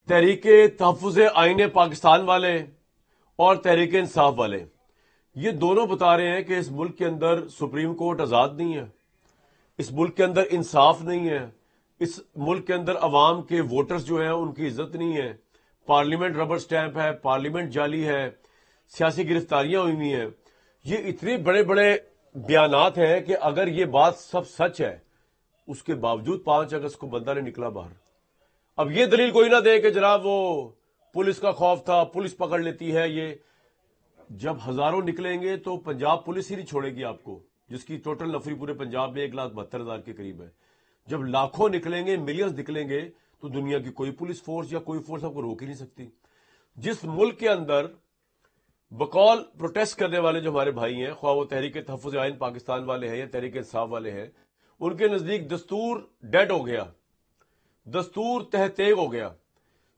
तहरीके तहफ़्फ़ुज़ आईन पाकिस्तान वाले और तहरीके इंसाफ वाले, ये दोनों बता रहे हैं कि इस मुल्क के अंदर सुप्रीम कोर्ट आज़ाद नहीं है, इस मुल्क के अंदर इंसाफ नहीं है, इस मुल्क के अंदर अवाम के वोटर्स जो हैं उनकी इज्जत नहीं है, पार्लियामेंट रबर स्टैंप है, पार्लियामेंट जाली है, सियासी गिरफ्तारियां हुई हुई हैं। ये इतने बड़े बड़े बयानात हैं कि अगर ये बात सब सच है, उसके बावजूद 5 अगस्त को बंदा ने निकला बाहर। अब ये दलील कोई ना दे कि जनाब वो पुलिस का खौफ था, पुलिस पकड़ लेती है। ये जब हजारों निकलेंगे तो पंजाब पुलिस ही नहीं छोड़ेगी आपको, जिसकी टोटल नफरी पूरे पंजाब में 1,72,000 के करीब है। जब लाखों निकलेंगे, मिलियंस निकलेंगे, तो दुनिया की कोई पुलिस फोर्स या कोई फोर्स आपको रोक ही नहीं सकती। जिस मुल्क के अंदर बकौल प्रोटेस्ट करने वाले जो हमारे भाई हैं, ख्वाह वो तहरीक तहफ़्फ़ुज़ आईन पाकिस्तान वाले हैं या तहरीक इंसाफ वाले हैं, उनके नजदीक दस्तूर डेड हो गया, दस्तूर तहतेग हो गया,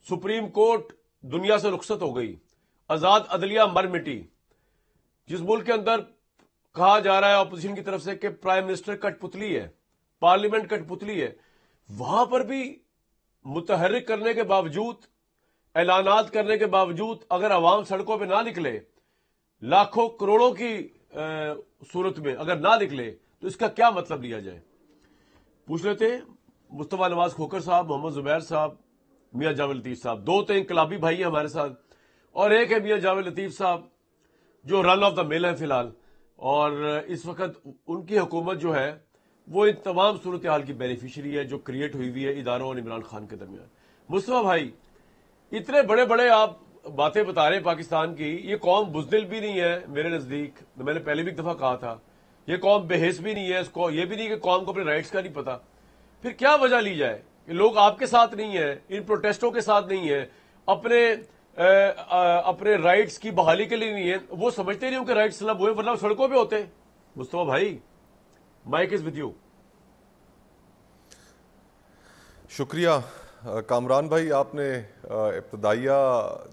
सुप्रीम कोर्ट दुनिया से रुखसत हो गई, आजाद अदलिया मर मिटी। जिस मुल्क के अंदर कहा जा रहा है ऑपोजिशन की तरफ से कि प्राइम मिनिस्टर कठपुतली है, पार्लियामेंट कठपुतली है, वहां पर भी मुतहर्रिक करने के बावजूद, ऐलानात करने के बावजूद अगर अवाम सड़कों पर ना निकले, लाखों करोड़ों की सूरत में अगर ना निकले, तो इसका क्या मतलब लिया जाए। पूछ लेते मुस्तफा नवाज खोकर साहब, मोहम्मद जुबैर साहब, मियां जावेद लतीफ साहब, दो तो इनकलाबी भाई हैं हमारे साथ, और एक है मियां जावेद लतीफ साहब जो रन ऑफ द मिल है फिलहाल, और इस वक्त उनकी हुकूमत जो है वो इन तमाम सूरत हाल की बेनिफिशरी है जो क्रिएट हुई हुई है इदारों और इमरान खान के दरमियान। मुस्तफा भाई, इतने बड़े बड़े आप बातें बता रहे हैं पाकिस्तान की, ये कौम बुज़दिल भी नहीं है मेरे नजदीक, मैंने पहले भी एक दफा कहा था, ये कौम बेहिस भी नहीं है, इसको ये भी नहीं कि कौम को अपने राइट्स का नहीं पता। फिर क्या वजह ली जाए कि लोग आपके साथ नहीं है, इन प्रोटेस्टों के साथ नहीं है, अपने राइट्स की बहाली के लिए नहीं है, वो समझते नहीं उनके राइट्स सलब हुए, वरना सड़कों पे होते। मुस्तफा भाई, माइक इज विद यू। शुक्रिया कामरान भाई, आपने इब्तदाइया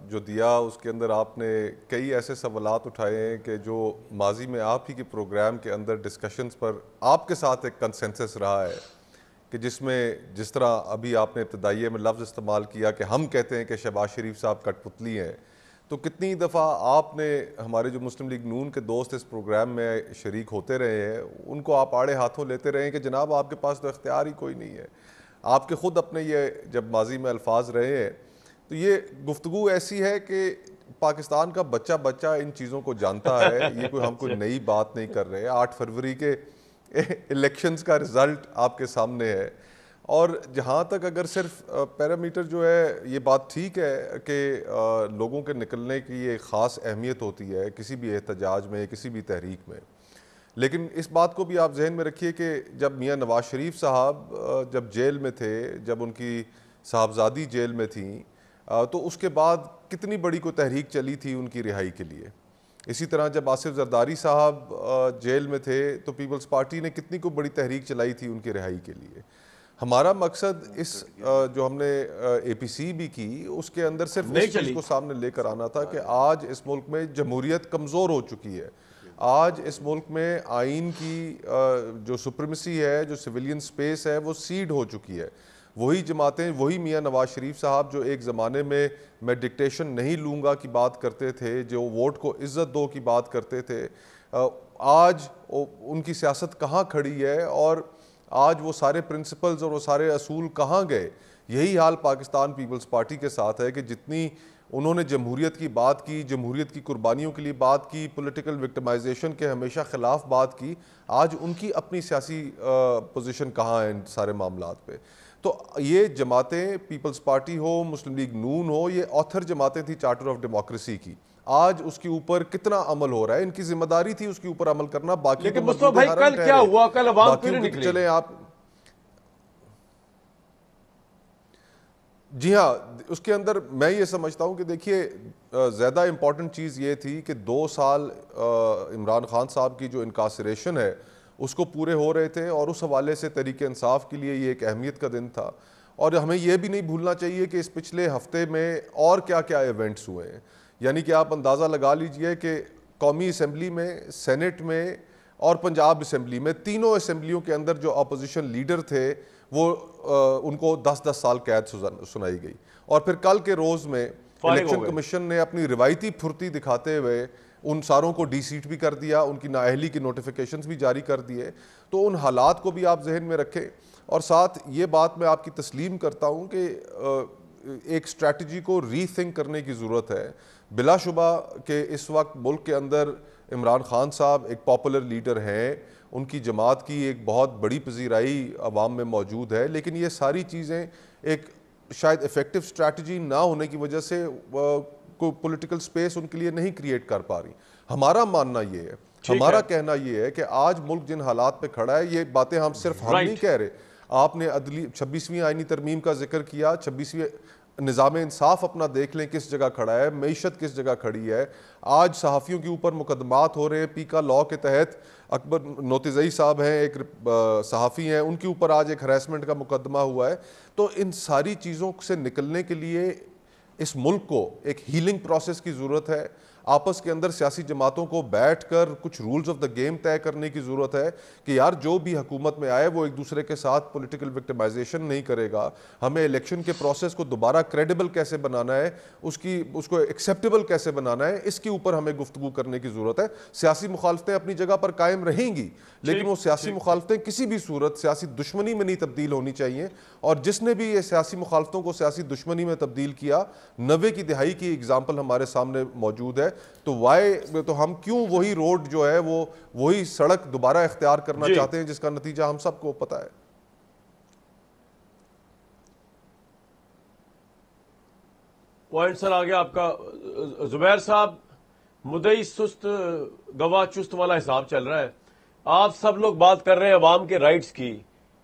जो दिया उसके अंदर आपने कई ऐसे सवालात उठाए हैं कि जो माजी में आप ही के प्रोग्राम के अंदर डिस्कशंस पर आपके साथ एक कंसेंसस रहा है कि जिसमें जिस तरह अभी आपने इब्तदाइये में लफ्ज़ इस्तेमाल किया कि हम कहते हैं कि शहबाज शरीफ साहब कठपुतली हैं, तो कितनी दफ़ा आपने हमारे जो मुस्लिम लीग नून के दोस्त इस प्रोग्राम में शरीक होते रहे हैं, उनको आप आड़े हाथों लेते रहे हैं कि जनाब आपके पास तो इख्तियार ही कोई नहीं है। आपके ख़ुद अपने ये जब माजी में अल्फाज रहे हैं, तो ये गुफ्तगू ऐसी है कि पाकिस्तान का बच्चा बच्चा इन चीज़ों को जानता है, ये कोई हम कोई नई बात नहीं कर रहे। 8 फरवरी के इलेक्शंस का रिज़ल्ट आपके सामने है, और जहाँ तक अगर सिर्फ पैरामीटर जो है, ये बात ठीक है कि लोगों के निकलने की ये ख़ास अहमियत होती है किसी भी एहतजाज में, किसी भी तहरीक में, लेकिन इस बात को भी आप जहन में रखिए कि जब मियां नवाज शरीफ साहब जब जेल में थे, जब उनकी साहबजादी जेल में थी, तो उसके बाद कितनी बड़ी को तहरीक चली थी उनकी रिहाई के लिए। इसी तरह जब आसिफ जरदारी साहब जेल में थे तो पीपल्स पार्टी ने कितनी को बड़ी तहरीक चलाई थी उनकी रिहाई के लिए। हमारा मकसद इस जो हमने APC भी की, उसके अंदर सिर्फ इस चीज़ को सामने लेकर आना था कि आज इस मुल्क में जमहूरियत कमज़ोर हो चुकी है। आज इस मुल्क में आइन की जो सुप्रीमेसी है, जो सिविलियन स्पेस है, वो सीड हो चुकी है। वही जमातें, वही मियां नवाज शरीफ साहब जो एक ज़माने में मैं डिक्टेशन नहीं लूँगा की बात करते थे, जो वोट को इज़्ज़त दो की बात करते थे, आज उनकी सियासत कहाँ खड़ी है और आज वो सारे प्रिंसिपल्स और वो सारे असूल कहाँ गए। यही हाल पाकिस्तान पीपल्स पार्टी के साथ है कि जितनी उन्होंने जमहूरियत की बात की, जमहूरियत की कुर्बानियों के लिए बात की, पॉलिटिकल विक्टिमाइजेशन के हमेशा ख़िलाफ़ बात की, आज उनकी अपनी सियासी पोजीशन कहाँ है इन सारे मामलात पे। तो ये जमातें, पीपल्स पार्टी हो, मुस्लिम लीग नून हो, ये ऑथर जमातें थी चार्टर ऑफ डेमोक्रेसी की। आज उसके ऊपर कितना अमल हो रहा है, इनकी जिम्मेदारी थी उसके ऊपर अमल करना। बाकी लेकिन मुस्तफा भाई, कल क्या हुआ? कल अवाम क्यों नहीं निकली? चले आप, जी हाँ, उसके अंदर मैं ये समझता हूँ कि देखिए, ज़्यादा इम्पॉर्टेंट चीज़ ये थी कि 2 साल इमरान खान साहब की जो इनकासरेशन है उसको पूरे हो रहे थे, और उस हवाले से तहरीक इंसाफ के लिए ये एक अहमियत का दिन था। और हमें ये भी नहीं भूलना चाहिए कि इस पिछले हफ्ते में और क्या क्या इवेंट्स हुए हैं। यानी कि आप अंदाज़ा लगा लीजिए कि कौमी असम्बली में, सेनेट में और पंजाब असम्बली में, तीनों असम्बलियों के अंदर जो अपोजिशन लीडर थे वो उनको 10-10 साल कैद सुनाई गई। और फिर कल के रोज़ में इलेक्शन कमीशन ने अपनी रिवायती फुर्ती दिखाते हुए उन सारों को डीसीट भी कर दिया, उनकी नाअहली की नोटिफिकेशंस भी जारी कर दिए। तो उन हालात को भी आप जहन में रखें। और साथ ये बात मैं आपकी तस्लीम करता हूँ कि एक स्ट्रैटेजी को रीथिंक करने की ज़रूरत है। बिलाशुबा कि इस वक्त मुल्क के अंदर इमरान खान साहब एक पॉपुलर लीडर हैं, उनकी जमात की एक बहुत बड़ी पजीराई अवाम में मौजूद है, लेकिन ये सारी चीज़ें एक शायद इफ़ेक्टिव स्ट्रैटेजी ना होने की वजह से कोई पॉलिटिकल स्पेस उनके लिए नहीं क्रिएट कर पा रही। हमारा मानना ये है, हमारा कहना ये है कि आज मुल्क जिन हालात पे खड़ा है, ये बातें हम सिर्फ हम नहीं कह रहे। आपने 26वीं आईनी तरमीम का जिक्र किया, 26वीं निज़ाम इंसाफ अपना देख लें किस जगह खड़ा है, मईशत किस जगह खड़ी है। आज सहाफ़ियों के ऊपर मुकदमात हो रहे हैं पीका लॉ के तहत। अकबर नोतिज़ई साहब हैं, एक सहाफ़ी हैं, उनके ऊपर आज एक हरासमेंट का मुकदमा हुआ है। तो इन सारी चीज़ों से निकलने के लिए इस मुल्क को एक हीलिंग प्रोसेस की ज़रूरत है। आपस के अंदर सियासी जमातों को बैठकर कुछ रूल्स ऑफ द गेम तय करने की ज़रूरत है कि यार जो भी हुकूमत में आए वो एक दूसरे के साथ पॉलिटिकल विक्टिमाइजेशन नहीं करेगा। हमें इलेक्शन के प्रोसेस को दोबारा क्रेडिबल कैसे बनाना है, उसको एक्सेप्टेबल कैसे बनाना है, इसके ऊपर हमें गुफ्तगू करने की ज़रूरत है। सियासी मुखालफतें अपनी जगह पर कायम रहेंगी, लेकिन वो सियासी मुखालफतें किसी भी सूरत सियासी दुश्मनी में नहीं तब्दील होनी चाहिए। और जिसने भी ये सियासी मुखालफतों को सियासी दुश्मनी में तब्दील किया, 90 की दिहाई की एग्जाम्पल हमारे सामने मौजूद है। तो हम क्यों वही रोड जो है वो वही सड़क दोबारा इख्तियार करना चाहते हैं, जिसका नतीजा हम सबको पता है। पॉइंट सर आ गया आपका। जुबैर साहब, मुद्दई सुस्त गवाह चुस्त वाला हिसाब चल रहा है। आप सब लोग बात कर रहे हैं अवाम के राइट्स की,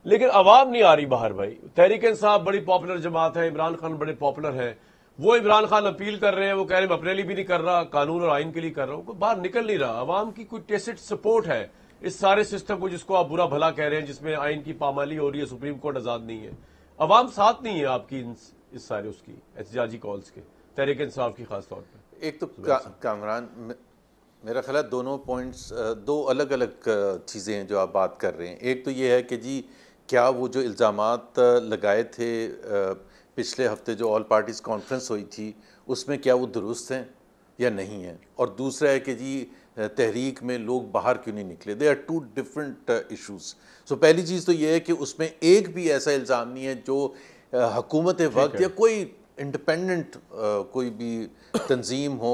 लेकिन अवाम नहीं आ रही बाहर। भाई तहरीक इंसाफ बड़ी पॉपुलर जमात है, इमरान खान बड़े पॉपुलर है, वो इमरान खान अपील कर रहे हैं, वो कह रहे हैं अपने लिए भी नहीं कर रहा, कानून और आइन के लिए कर रहा हूं, बाहर निकल नहीं रहा। अवाम की कोई टेसिट सपोर्ट है इस सारे सिस्टम को जिसको आप बुरा भला कह रहे हैं, जिसमें आइन की पामाली हो रही है, सुप्रीम कोर्ट आजाद नहीं है। अवाम साथ नहीं है आपकी इस सारे उसकी एहतजाजी कॉल्स के, तहरीक इंसाफ की खास तौर पर। एक तो कामरान, मेरा ख्याल दोनों पॉइंट्स, दो अलग अलग चीज़ें हैं जो आप बात कर रहे हैं। एक तो ये है कि जी क्या वो जो इल्ज़ामात लगाए थे पिछले हफ्ते जो ऑल पार्टीज़ कॉन्फ्रेंस हुई थी उसमें क्या वो दुरुस्त हैं या नहीं हैं, और दूसरा है कि जी तहरीक में लोग बाहर क्यों नहीं निकले। They are two different issues. So पहली चीज़ तो ये है कि उसमें एक भी ऐसा इल्ज़ाम नहीं है जो हुकूमत वक्त या कोई इंडिपेंडेंट कोई भी तंजीम हो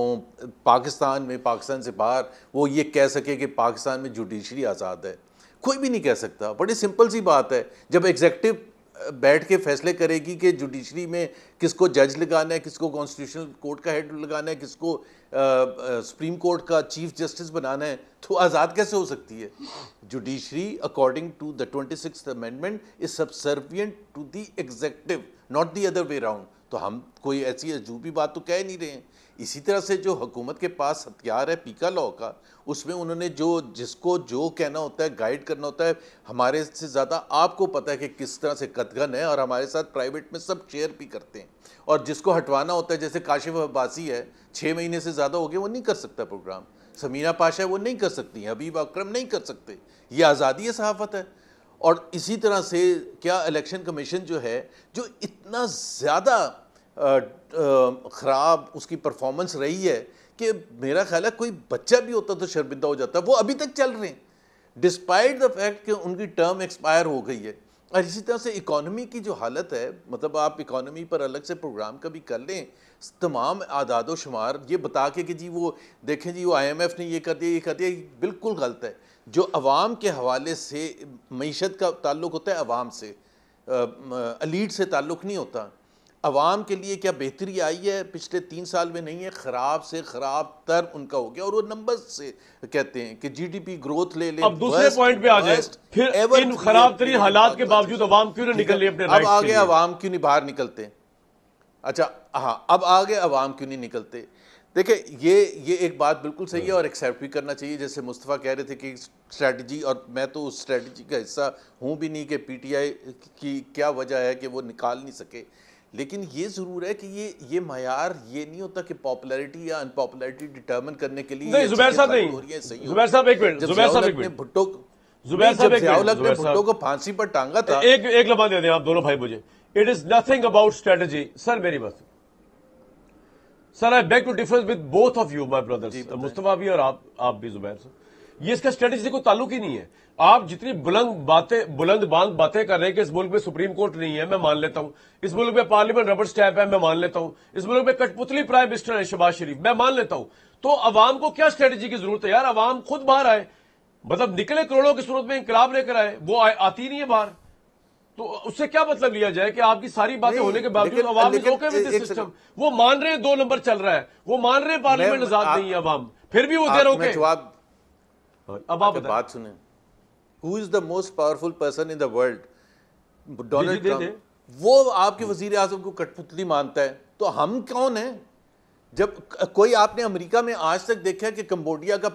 पाकिस्तान में, पाकिस्तान से बाहर, वो ये कह सके कि पाकिस्तान में जुडिशरी आज़ाद है। कोई भी नहीं कह सकता। बड़ी सिंपल सी बात है, जब एग्जेक्टिव बैठ के फैसले करेगी कि जुडिशरी में किसको जज लगाना है, किसको कॉन्स्टिट्यूशनल कोर्ट का हेड लगाना है, किसको सुप्रीम कोर्ट का चीफ जस्टिस बनाना है, तो आज़ाद कैसे हो सकती है? Judiciary according to the 26th amendment is subservient to the executive, not the other way round. तो हम कोई ऐसी अजूबी बात तो कह नहीं रहे हैं। इसी तरह से जो हुकूमत के पास हथियार है पीका लॉ का, उसमें उन्होंने जिसको जो कहना होता है, गाइड करना होता है, हमारे से ज़्यादा आपको पता है कि किस तरह से कतगन है, और हमारे साथ प्राइवेट में सब शेयर भी करते हैं। और जिसको हटवाना होता है, जैसे काशिफ अब्बासी है, 6 महीने से ज़्यादा हो गए, वो नहीं कर सकता प्रोग्राम। समीना पाशा है, वो नहीं कर सकती हैं। हबीब अकरम नहीं कर सकते। ये आज़ादी सहाफ़त है। और इसी तरह से क्या इलेक्शन कमीशन जो है, जो इतना ज़्यादा ख़राब उसकी परफॉर्मेंस रही है कि मेरा ख्याल है कोई बच्चा भी होता तो शर्मिंदा हो जाता। वो अभी तक चल रहे हैं डिस्पाइट द फैक्ट कि उनकी टर्म एक्सपायर हो गई है। और इसी तरह से इकॉनमी की जो हालत है, मतलब आप इकॉनमी पर अलग से प्रोग्राम कभी कर लें, तमाम आदाद व शुमार ये बता के कि जी वो देखें जी वो IMF ने ये कर दिया, ये कर दिया, बिल्कुल गलत है। जो अवाम के हवाले से मईशत का ताल्लुक़ होता है अवाम से, एलीट से ताल्लुक़ नहीं होता। अवाम के लिए क्या बेहतरी आई है पिछले 3 साल में? नहीं है, ख़राब से ख़राब तर उनका हो गया। और वो नंबर्स से कहते हैं कि GDP ग्रोथ ले लें। अब दूसरे पॉइंट पे आ जाए, फिर इन खराब तरीन हालात के बावजूद अवाम क्यों नहीं निकल रही अपने राइट्स के लिए? अब आगे अवाम क्यों नहीं बाहर निकलते? अच्छा हाँ, अब आगे अवाम क्यों नहीं निकलते? देखिए ये एक बात बिल्कुल सही है और एक्सेप्ट भी करना चाहिए। जैसे मुस्तफ़ा कह रहे थे कि स्ट्रैटेजी, और मैं तो उस स्ट्रैटेजी का हिस्सा हूँ भी नहीं कि PTI की क्या वजह है कि वो निकाल नहीं सके। लेकिन ये ज़रूर है कि ये मायार ये नहीं होता कि पॉपुलैरिटी या अनपॉपुलैरिटी डिटर्मिन करने के लिए नहीं, जुबैर साहब नहीं, जुबैर साहब एक मिनट, जुबैर साहब एक मिनट, भुट्टो जुबैर साहब, एक ज़ियाउल मिनट, हक ने जुबैर भुट्टो साहब, को फांसी पर टांगा था। एक लम्हा दे दें आप दोनों भाई मुझे। It is nothing about strategy sir, मेरी बात sir, I beg to differ with both of you my brothers, Mustafa भी और आप भी जुबैर साहब। ये इसका स्ट्रेटेजी से कोई ताल्लुक ही नहीं है। आप जितनी बुलंद बांग बातें कर रहे हैं कि इस मुल्क में सुप्रीम कोर्ट नहीं है, मैं मान लेता हूं। इस मुल्क में पार्लियामेंट रबर स्टैंप है, मैं मान लेता हूं। इस मुल्क में कठपुतली प्राइम मिनिस्टर है शहबाज शरीफ, मैं मान लेता हूं। तो अवाम को क्या स्ट्रेटेजी की जरूरत है यार? अवाम खुद बाहर आए, मतलब निकले करोड़ों की सूरत में इंकलाब लेकर आए, वो आती नहीं है बाहर। तो उससे क्या मतलब लिया जाए कि आपकी सारी बातें होने के बावजूद अवाम is okay with this system? वो मान रहे हैं 2 नंबर चल रहा है, वो मान रहे हैं पार्लियामेंट आजाद नहीं है अवाम, फिर भी वो देर ओके। जवाब, अब आप बात सुने। Who is the most powerful person in the world? Donald Trump. वो आपके वजीर आजम को कठपुतली मानता है, तो हम कौन है? जब कोई आपने अमेरिका में आज तक देखा है कि कंबोडिया का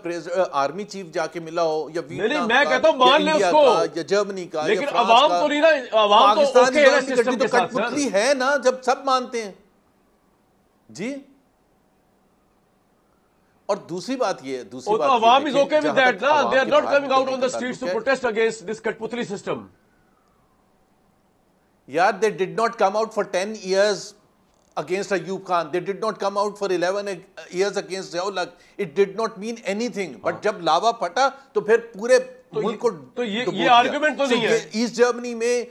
आर्मी चीफ जाके मिला हो, या नहीं, मैं कहता हूं मान ले उसको, या जर्मनी का, लेकिन अवाम तो नहीं ना, अवाम तो ओके है सिस्टम के साथ। कठपुतली है ना, जब सब मानते हैं जी। और दूसरी बात ये, दूसरी बात अवाम इज ओके विद दैट ना, they are not coming out on the streets to protest against this कठपुतली सिस्टम। यार, they did not come out for 10 years against Ayub Khan. They did not come out for 11 years against Ziaul हक. It did not mean anything. But जब लावा फटा तो फिर पूरे मुल्क को तो ये आर्गुमेंट तो नहीं है। ईस्ट जर्मनी में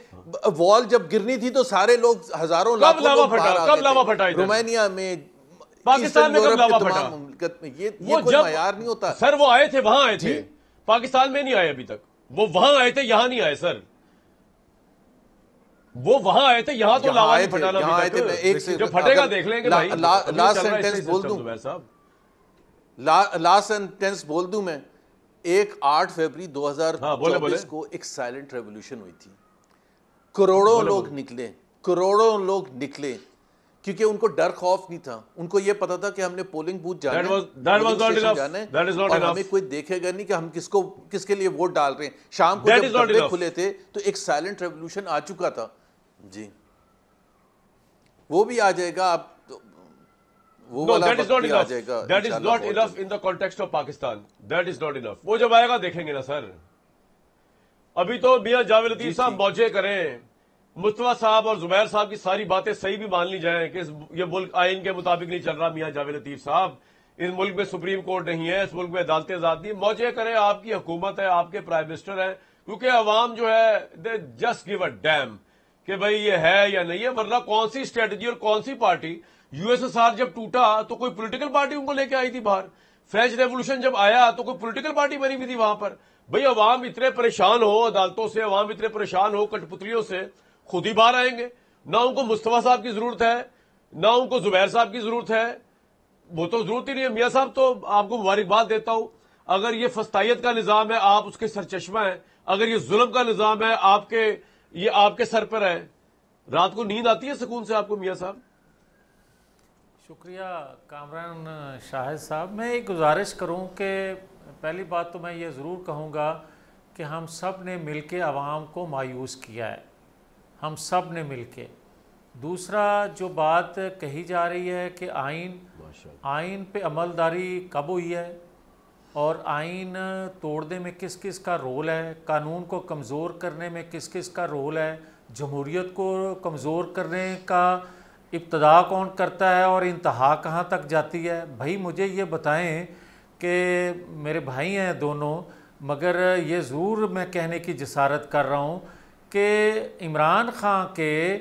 वॉल जब गिरनी थी तो सारे लोग, हजारों लाखों लोग बाहर आ गए थे। कब लावा फटा? रोमानिया में, पाकिस्तान में कब लावा फटा? ये कोई मायार नहीं होता सर। वो आए थे, वहां आए थे, पाकिस्तान में नहीं आए अभी तक। वो वहां आए थे, यहां नहीं आए सर। वो वहां आए थे, यहां तो लावा नहीं फटाना अभी तक। जो फटेगा देख लेंगे भाई। लास्ट सेंटेंस बोल दूं, लास्ट सेंटेंस बोल दूं मैं। 8 फरवरी 2024 को एक साइलेंट रेवोल्यूशन हुई थी। करोड़ों लोग निकले क्योंकि उनको डर खौफ नहीं था। उनको यह पता था कि हमने पोलिंग बूथ जाना है और हमें कोई देखेगा नहीं कि हम किसके लिए वोट डाल रहे हैं। शाम को जब डब्बे खुले थे तो एक साइलेंट रेवोल्यूशन आ चुका था जी। वो भी आ जाएगा, आप वो वाला वक्त भी आ जाएगा। That is not enough in the context of Pakistan. That is not enough. वो जब आएगा देखेंगे ना सर। अभी तो मियां जावेद लतीफ साहब मौजे करें, मुस्तफा साहब और जुबैर साहब की सारी बातें सही भी मान ली जाएं कि ये मुल्क आइन के मुताबिक नहीं चल रहा। मियां जावेद लतीफ साहब, इस मुल्क में सुप्रीम कोर्ट नहीं है, इस मुल्क में अदालतें आजाद नहीं। मौजे करें, आपकी हुकूमत है, आपके प्राइम मिनिस्टर है, क्योंकि अवाम जो है they just give a dam कि भाई ये है या नहीं है। वरना कौन सी स्ट्रेटजी और कौन सी पार्टी? यूएसएसआर जब टूटा तो कोई पॉलिटिकल पार्टी उनको लेके आई थी बाहर। फ्रेंच रेवोल्यूशन जब आया तो कोई पॉलिटिकल पार्टी बनी हुई थी वहां पर। भाई अवाम इतने परेशान हो अदालतों से, अवाम इतने परेशान हो कठपुतलियों से, खुद ही बाहर आएंगे। ना उनको मुस्तफा साहब की जरूरत है, ना उनको जुबैर साहब की जरूरत है। वो तो जरूरत ही नहीं है। मियां साहब तो आपको मुबारकबाद देता हूं। अगर ये फस्तायत का निजाम है, आप उसके सरचश्मा है। अगर ये जुल्म का निजाम है, ये आपके सर पर है। रात को नींद आती है सुकून से आपको मियां साहब? शुक्रिया कामरान शाहिद साहब। मैं एक गुजारिश करूं कि पहली बात तो मैं ये ज़रूर कहूँगा कि हम सब ने मिलके आवाम को मायूस किया है, हम सब ने मिलके। दूसरा जो बात कही जा रही है कि आइन पे अमलदारी कब हुई है और आइन तोड़ने में किस किस का रोल है, कानून को कमज़ोर करने में किस किस का रोल है, जमहूरियत को कमज़ोर करने का इब्तदा कौन करता है और इंतहा कहाँ तक जाती है। भाई मुझे ये बताएं कि मेरे भाई हैं दोनों, मगर ये ज़रूर मैं कहने की जसारत कर रहा हूँ कि इमरान खान के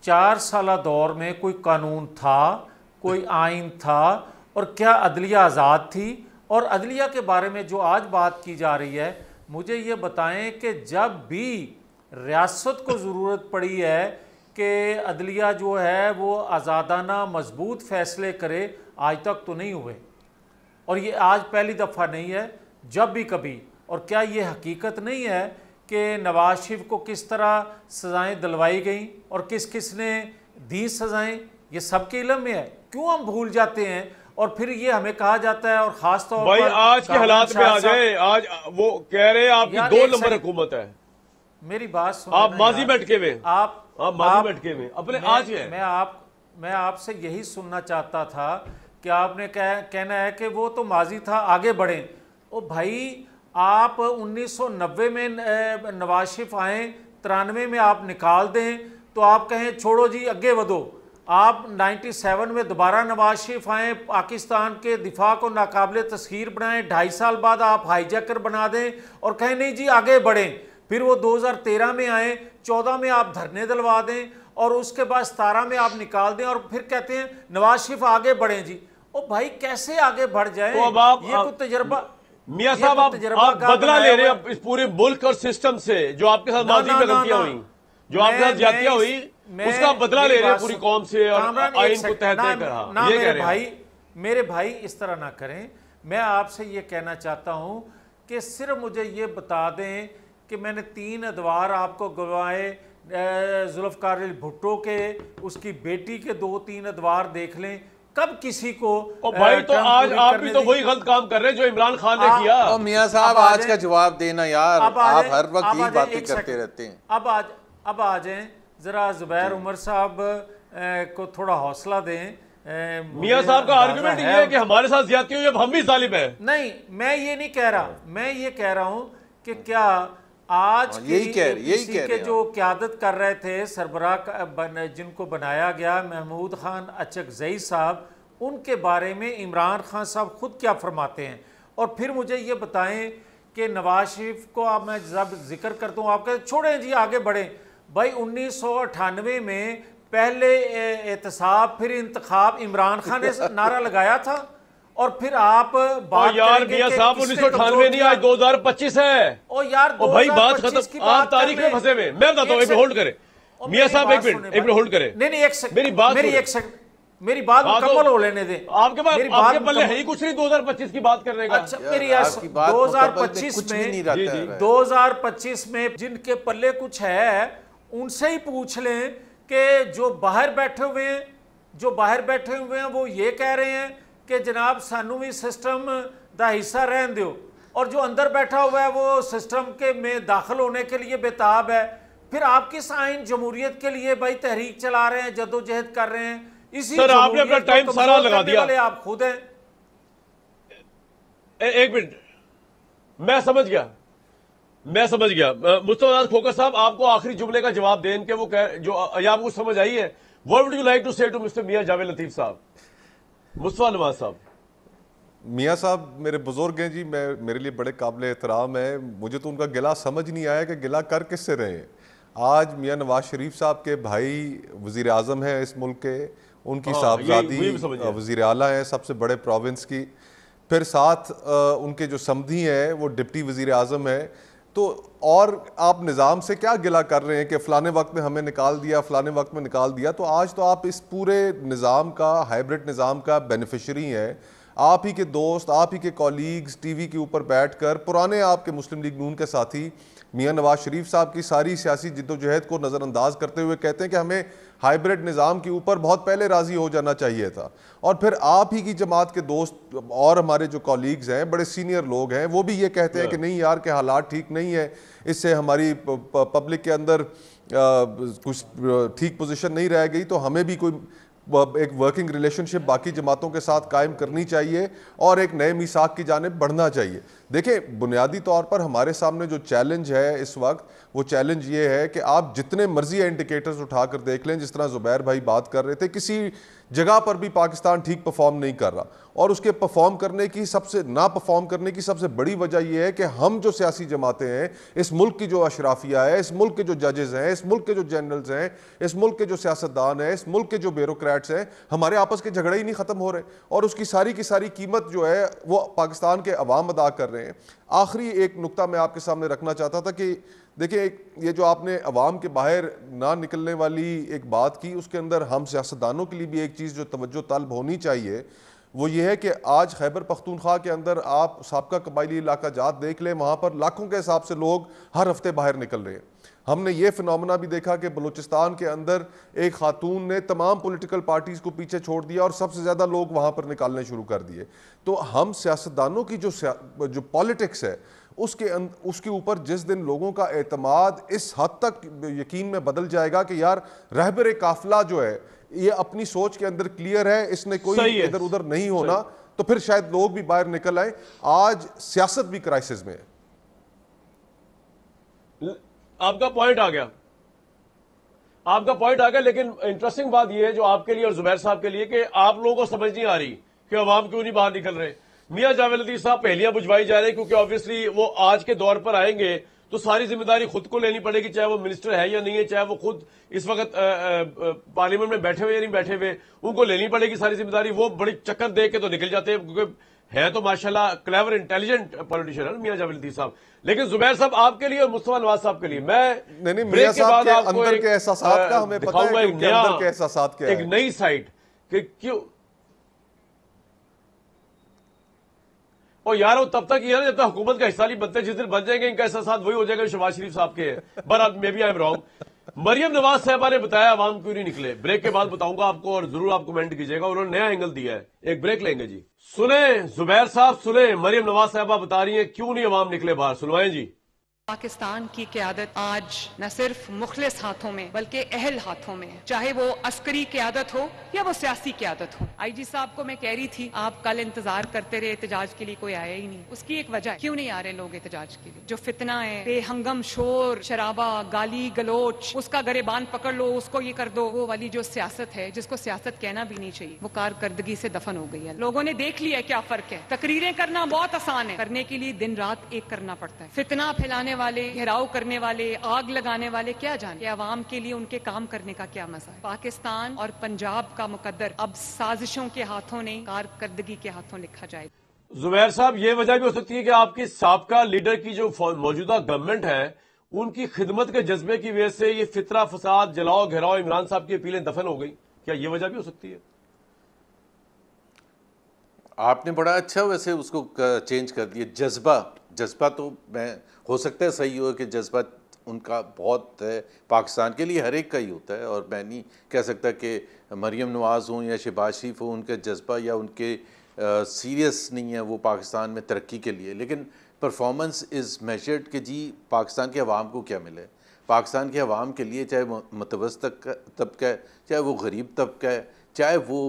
4 साला दौर में कोई कानून था, कोई आइन था, और क्या अदलिया आज़ाद थी? और अदलिया के बारे में जो आज बात की जा रही है, मुझे ये बताएं कि जब भी रियासत को ज़रूरत पड़ी है कि अदलिया जो है वो आज़ादाना मजबूत फ़ैसले करे, आज तक तो नहीं हुए। और ये आज पहली दफ़ा नहीं है, जब भी कभी। और क्या ये हकीकत नहीं है कि नवाज शरीफ को किस तरह सज़ाएं दिलवाई गई और किस किस ने दी सज़ाएं? ये सबके इल्म में है। क्यों हम भूल जाते हैं और फिर ये हमें कहा जाता है? और ख़ास तौर पर भाई आज के हालात में आ जाए, आज वो कह रहे हैं आपकी 2 नंबर हुकूमत है। मेरी बात सुनो, आप माजी बैठके में, आप माजी बैठके में अपने आज है। मैं आपसे यही सुनना चाहता था कि आपने कहना है कि वो तो माजी था, आगे बढ़ें। ओ भाई, आप 1990 में नवाज शरीफ आए, 93 में आप निकाल दें तो आप कहें छोड़ो जी आगे बढ़ो। आप 97 में दोबारा नवाज शरीफ आए, पाकिस्तान के दिफा को नाकाबिले तस्खीर बनाएं, 2.5 साल बाद आप हाईजैकर बना दें और कहें नहीं जी आगे बढ़ें। फिर वो 2013 में आए, 14 में आप धरने दिलवा दें और उसके बाद 17 में आप निकाल दें और फिर कहते हैं नवाज शरीफ आगे बढ़ें जी। ओ भाई कैसे आगे बढ़ जाए? तो अब आप ये कोई तजर्बा, मियां साहब आप बदला ले रहे हैं इस पूरे मुल्क और सिस्टम से, जो आपके साथ माजी में गलतियां हुई, जो आपके साथ ज्यादतियां हुई, उसका बदला ले रहे हैं पूरी कौम से और आइन को तहत करा। ये कह रहे हैं मेरे भाई इस तरह ना करें। मैं आपसे ये कहना चाहता हूं कि सिर्फ मुझे ये बता दें कि मैंने 3 अदवार आपको गवाए, जुल्फकार भुट्टो के, उसकी बेटी के 2-3 अदवार देख लें। कब किसी को भाई तो आज आप भी तो वही गलत काम कर रहे हैं जो इमरान खान ने किया। तो मियां साहब आज का जवाब देना यार, आप हर वक्त यही बातें करते रहते हैं। अब आ जाएं, जरा जुबैर उमर साहब को थोड़ा हौसला दें। मियां साहब का आर्गुमेंट ये है कि हमारे साथ ज्यादती हुई, अब हम भी जालिम हैं। नहीं, मैं ये नहीं कह रहा, मैं ये कह रहा हूं कि क्या आज के जो क़यादत कर रहे थे सरबराह जिनको बनाया गया, महमूद खान अचकजई साहब, उनके बारे में इमरान खान साहब खुद क्या फरमाते हैं? और फिर मुझे ये बताएं कि नवाज शरीफ को आप, मैं जब जिक्र करता हूँ आप कहते छोड़ें जी आगे बढ़ें। भाई 1998 में पहले एहतसाब फिर इंतखाब इमरान खान ने नारा लगाया था और फिर आप बात यार मियां साहब 1998 नहीं, आज 2025 है। ओ यार ओ भाई बात खत्म, आप तारीख में फंसे हुए। मैं बताता हूँ, एक मिनट होल्ड करें मियां साहब, एक मिनट होल्ड करें। नहीं एक सेकंड, मेरी बात मुकम्मल हो लेने दें। आपके पास आपके पल्ले है ही कुछ नहीं 2025 की बात करने का। अच्छा मेरी 2025 में जिनके पल्ले कुछ है उनसे ही पूछ लें कि जो बाहर बैठे हुए हैं वो ये कह रहे हैं कि जनाब सानू भी सिस्टम का हिस्सा रहने दो, और जो अंदर बैठा हुआ है वो सिस्टम के में दाखिल होने के लिए बेताब है। फिर आप किस आइन जमहूरियत के लिए भाई तहरीक चला रहे हैं, जदोजहद कर रहे हैं? इसी सर आपने अपना टाइम सारा लगा दिया, आप खुद हैं। एक मिनट, मैं समझ गया। मुस्तफा खोकर साहब, आपको आखिरी जुमले का जवाब दें कि वो जो आपको समझ आई है। What would you like to say to mister Mian Javed Latif साहब? मुस्तफा नवाज साहब। मियां साहब मेरे बुजुर्ग हैं जी, मेरे लिए बड़े काबिल एहतराम है। मुझे तो उनका गिला समझ नहीं आया कि गिला कर किससे रहे हैं। आज मियां नवाज शरीफ साहब के भाई वजीर आजम हैं इस मुल्क के, उनकी साहबजादी वजीर आला हैं सबसे बड़े प्रोविंस की, फिर साथ उनके जो समधी हैं वो डिप्टी वजीर आजम है। तो और आप निज़ाम से क्या गिला कर रहे हैं कि फ़लाने वक्त में हमें निकाल दिया, फ़लाने वक्त में निकाल दिया? तो आज तो आप इस पूरे निज़ाम का, हाइब्रिड निज़ाम का बेनिफिशरी हैं। आप ही के दोस्त, आप ही के कॉलीग्स टीवी के ऊपर बैठकर पुराने आपके मुस्लिम लीग नून के साथी मियां नवाज शरीफ साहब की सारी सियासी जिद्दोजहद को नज़रअंदाज करते हुए कहते हैं कि हमें हाइब्रिड निज़ाम के ऊपर बहुत पहले राज़ी हो जाना चाहिए था। और फिर आप ही की जमात के दोस्त और हमारे जो कॉलीग्स हैं, बड़े सीनियर लोग हैं, वो भी ये कहते हैं कि नहीं यार के हालात ठीक नहीं है, इससे हमारी पब्लिक के अंदर कुछ ठीक पोजीशन नहीं रह गई, तो हमें भी कोई एक वर्किंग रिलेशनशिप बाकी जमातों के साथ कायम करनी चाहिए और एक नए मीसाक की जानिब बढ़ना चाहिए। देखें, बुनियादी तौर पर हमारे सामने जो चैलेंज है इस वक्त, वो चैलेंज ये है कि आप जितने मर्जी इंडिकेटर्स उठाकर देख लें, जिस तरह जुबैर भाई बात कर रहे थे, किसी जगह पर भी पाकिस्तान ठीक परफॉर्म नहीं कर रहा। और उसके परफॉर्म करने की ना परफॉर्म करने की सबसे बड़ी वजह यह है कि हम जो सियासी जमातें हैं, इस मुल्क की जो अशराफिया है, इस मुल्क के जो जजेस हैं, इस मुल्क के जो जनरल्स हैं, इस मुल्क के जो सियासतदान हैं, इस मुल्क के जो ब्यूरोक्रेट्स हैं, हमारे आपस के झगड़े ही नहीं ख़त्म हो रहे और उसकी सारी की सारी कीमत जो है वो पाकिस्तान के अवाम अदा कर रहे हैं। आखिरी एक नुक्ता मैं आपके सामने रखना चाहता था कि देखिए, ये जो आपने अवाम के बाहर ना निकलने वाली एक बात की, उसके अंदर हम सियासतदानों के लिए भी एक चीज़ जो तवज्जो तलब होनी चाहिए वो ये है कि आज खैबर पख्तूनख्वा के अंदर आप साबका कबायली इलाका जात देख लें, वहाँ पर लाखों के हिसाब से लोग हर हफ्ते बाहर निकल रहे हैं। हमने ये फिनोमेना भी देखा कि बलूचिस्तान के अंदर एक खातून ने तमाम पॉलिटिकल पार्टीज़ को पीछे छोड़ दिया और सबसे ज़्यादा लोग वहाँ पर निकालने शुरू कर दिए। तो हम सियासतदानों की जो पॉलिटिक्स है उसके ऊपर जिस दिन लोगों का एतमाद इस हद तक यकीन में बदल जाएगा कि यार रहबर काफिला जो है ये अपनी सोच के अंदर क्लियर है, इसने कोई इधर उधर नहीं होना, तो फिर शायद लोग भी बाहर निकल आए। आज सियासत भी क्राइसिस में है। आपका पॉइंट आ गया, आपका पॉइंट आ गया। लेकिन इंटरेस्टिंग बात यह है जो आपके लिए और जुबैर साहब के लिए कि आप लोगों को समझ नहीं आ रही कि अवाम क्यों नहीं बाहर निकल रहे। मियां जावेद लतीफ साहब पहलियां बुझवाई जा रही क्योंकि ऑब्वियसली वो आज के दौर पर आएंगे तो सारी जिम्मेदारी खुद को लेनी पड़ेगी, चाहे वो मिनिस्टर है या नहीं है, चाहे वो खुद इस वक्त पार्लियामेंट में बैठे हुए या नहीं बैठे हुए, उनको लेनी पड़ेगी सारी जिम्मेदारी। वो बड़ी चक्कर दे के तो निकल जाते हैं क्योंकि है तो माशाल्लाह क्लेवर इंटेलिजेंट पॉलिटिशियन है मियां जावेद लतीफ साहब। लेकिन जुबैर साहब आपके लिए और मुस्तफा नवाज साहब के लिए मैं नहीं मियां साहब के अंदर के एहसासात का हमें पता है कि उनके अंदर के एहसासात क्या है, एक नई साइड कि क्यों। और यार वो तब तक ये ना जब तक हुकूमत का हिस्सा नहीं बनते, जिस दिन बन जाएंगे इनका एहसासात वही हो जाएगा शहबाज शरीफ साहब के है। But maybe I am wrong. Maryam Nawaz साहबा ने बताया अवाम क्यों नहीं निकले, ब्रेक के बाद बताऊंगा आपको और जरूर आप कमेंट कीजिएगा। उन्होंने नया एंगल दिया है, एक ब्रेक लेंगे जी। सुने जुबैर साहब, सुने मरियम नवाज साहबा बता रही है क्यों नहीं अवाम निकले बाहर, सुनवाएं जी। पाकिस्तान की क़यादत आज न सिर्फ मुखलिस हाथों में बल्कि अहल हाथों में है, चाहे वो अस्करी क़यादत हो या वो सियासी क़यादत हो। आईजी साहब को मैं कह रही थी आप कल इंतजार करते रहे, एहतजाज के लिए कोई आया ही नहीं। उसकी एक वजह है, क्यों नहीं आ रहे लोग एहतजाज के लिए? जो फितना है, बेहंगम शोर शराबा, गाली गलोच, उसका गरेबान पकड़ लो, उसको ये कर दो, वो वाली जो सियासत है जिसको सियासत कहना भी नहीं चाहिए, वो कारकर्दगी से दफन हो गई है। लोगों ने देख लिया क्या फर्क है। तकरीरें करना बहुत आसान है, करने के लिए दिन रात एक करना पड़ता है। फितना फैलाने वाले, घेराव करने वाले, आग लगाने वाले क्या जाने अवाम के लिए उनके काम करने का क्या मजा है। पाकिस्तान और पंजाब का मुकद्दर अब साजिशों के हाथों नहीं, कारकर्दगी के हाथों लिखा जाए। जुबैर साहब, ये वजह भी हो सकती है कि आपकी साबका लीडर की जो मौजूदा गवर्नमेंट है उनकी खिदमत के जज्बे की वजह से ये फितरा, फसाद, जलाओ घेराव, इमरान साहब की अपीलें दफन हो गई। क्या ये वजह भी हो सकती है? आपने बड़ा अच्छा वैसे उसको चेंज कर दिया। जज्बा तो मैं हो सकता है सही हो कि जज्बा उनका बहुत है, पाकिस्तान के लिए हर एक का ही होता है। और मैं नहीं कह सकता कि मरियम नवाज हों या शहबाज शरीफ हो, उनका जज्बा या उनके सीरियस नहीं है वो पाकिस्तान में तरक्की के लिए। लेकिन परफॉर्मेंस इज़ मेजर्ड कि जी पाकिस्तान के अवाम को क्या मिले। पाकिस्तान के अवाम के लिए चाहे मुतवस्तित तबका है, चाहे वो गरीब तबका है, चाहे वो